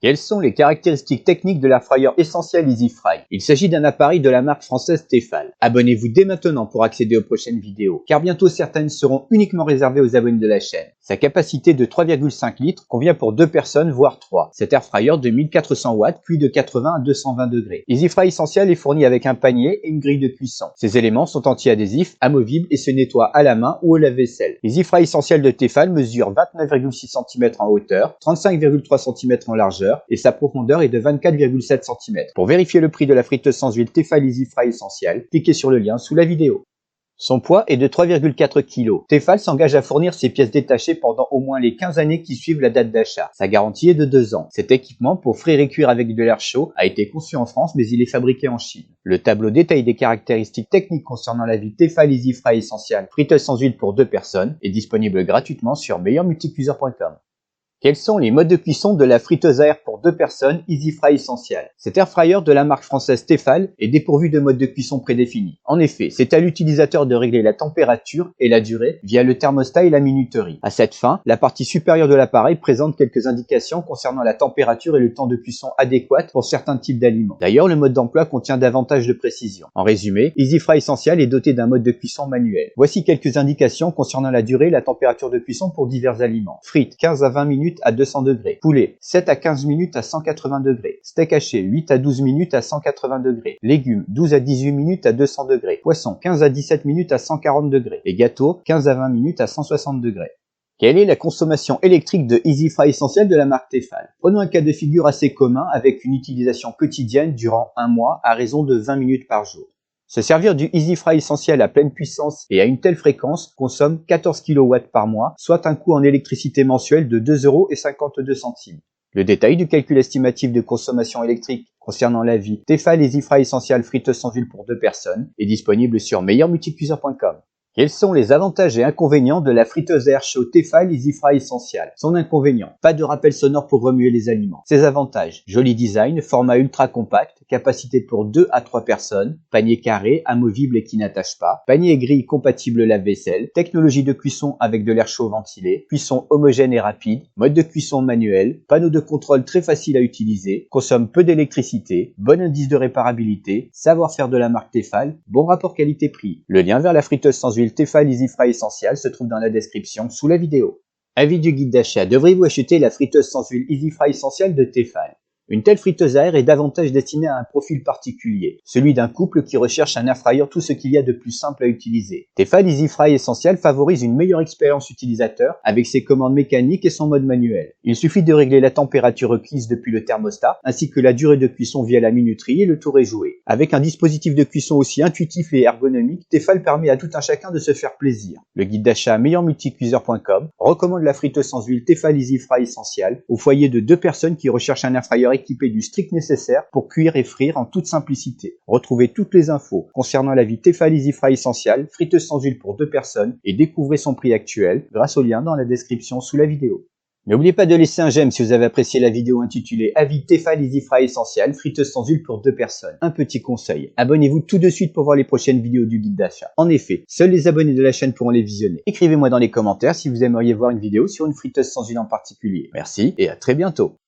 Quelles sont les caractéristiques techniques de l'air fryer Essential Easy Fry? Il s'agit d'un appareil de la marque française Tefal. Abonnez-vous dès maintenant pour accéder aux prochaines vidéos, car bientôt certaines seront uniquement réservées aux abonnés de la chaîne. Sa capacité de 3,5 litres convient pour 2 personnes, voire 3. Cet air fryer de 1400 watts cuit de 80 à 220 degrés. Easy Fry Essential est fourni avec un panier et une grille de cuisson. Ces éléments sont anti-adhésifs, amovibles et se nettoient à la main ou au lave-vaisselle. Easy Fry Essential de Tefal mesure 29,6 cm en hauteur, 35,3 cm en largeur, et sa profondeur est de 24,7 cm. Pour vérifier le prix de la friteuse sans huile Tefal Easy Fry Essential, cliquez sur le lien sous la vidéo. Son poids est de 3,4 kg. Tefal s'engage à fournir ses pièces détachées pendant au moins les 15 années qui suivent la date d'achat. Sa garantie est de 2 ans. Cet équipement pour frire et cuire avec de l'air chaud a été conçu en France mais il est fabriqué en Chine. Le tableau détaille des caractéristiques techniques concernant la vie Tefal Easy Fry Essential friteuse sans huile pour 2 personnes est disponible gratuitement sur meilleurmulticuiseur.com. Quels sont les modes de cuisson de la friteuse à air pour 2 personnes Easy Fry Essential? Cet air fryer de la marque française Tefal est dépourvu de mode de cuisson prédéfini. En effet, c'est à l'utilisateur de régler la température et la durée via le thermostat et la minuterie. À cette fin, la partie supérieure de l'appareil présente quelques indications concernant la température et le temps de cuisson adéquat pour certains types d'aliments. D'ailleurs, le mode d'emploi contient davantage de précision. En résumé, Easy Fry Essential est doté d'un mode de cuisson manuel. Voici quelques indications concernant la durée et la température de cuisson pour divers aliments. Frites, 15 à 20 minutes à 200 degrés. Poulet, 7 à 15 minutes à 180 degrés. Steak haché, 8 à 12 minutes à 180 degrés. Légumes, 12 à 18 minutes à 200 degrés. Poisson, 15 à 17 minutes à 140 degrés. Et gâteaux, 15 à 20 minutes à 160 degrés. Quelle est la consommation électrique de Easy Fry Essential de la marque Tefal? Prenons un cas de figure assez commun avec une utilisation quotidienne durant un mois à raison de 20 minutes par jour. Se servir du Easy Fry Essential à pleine puissance et à une telle fréquence consomme 14 kW par mois, soit un coût en électricité mensuel de 2,52 €. Le détail du calcul estimatif de consommation électrique concernant la vie Tefal Easy Fry Essential friteuse sans huile pour 2 personnes est disponible sur meilleurmulticuiseur.com. Quels sont les avantages et inconvénients de la friteuse à air chaud Tefal Easy Fry Essential? Son inconvénient, pas de rappel sonore pour remuer les aliments. Ses avantages, joli design, format ultra compact, capacité pour 2 à 3 personnes, panier carré, amovible et qui n'attache pas, panier et grille compatible lave-vaisselle, technologie de cuisson avec de l'air chaud ventilé, cuisson homogène et rapide, mode de cuisson manuel, panneau de contrôle très facile à utiliser, consomme peu d'électricité, bon indice de réparabilité, savoir-faire de la marque Tefal, bon rapport qualité-prix. Le lien vers la friteuse sans huile Tefal Easy Fry Essential se trouve dans la description sous la vidéo. Avis du guide d'achat, devrez-vous acheter la friteuse sans huile Easy Fry Essential de Tefal? Une telle friteuse à air est davantage destinée à un profil particulier, celui d'un couple qui recherche un air fryer tout ce qu'il y a de plus simple à utiliser. Tefal Easy Fry Essential favorise une meilleure expérience utilisateur avec ses commandes mécaniques et son mode manuel. Il suffit de régler la température requise depuis le thermostat, ainsi que la durée de cuisson via la minuterie et le tour est joué. Avec un dispositif de cuisson aussi intuitif et ergonomique, Tefal permet à tout un chacun de se faire plaisir. Le guide d'achat meilleurmulticuiseur.com recommande la friteuse sans huile Tefal Easy Fry Essential au foyer de 2 personnes qui recherchent un air fryer équipé du strict nécessaire pour cuire et frire en toute simplicité. Retrouvez toutes les infos concernant la vie Tefal Easy Fry Essential, friteuse sans huile pour 2 personnes et découvrez son prix actuel grâce au lien dans la description sous la vidéo. N'oubliez pas de laisser un j'aime si vous avez apprécié la vidéo intitulée Avis Tefal Easy Fry Essential, friteuse sans huile pour 2 personnes. Un petit conseil, abonnez-vous tout de suite pour voir les prochaines vidéos du guide d'achat. En effet, seuls les abonnés de la chaîne pourront les visionner. Écrivez-moi dans les commentaires si vous aimeriez voir une vidéo sur une friteuse sans huile en particulier. Merci et à très bientôt.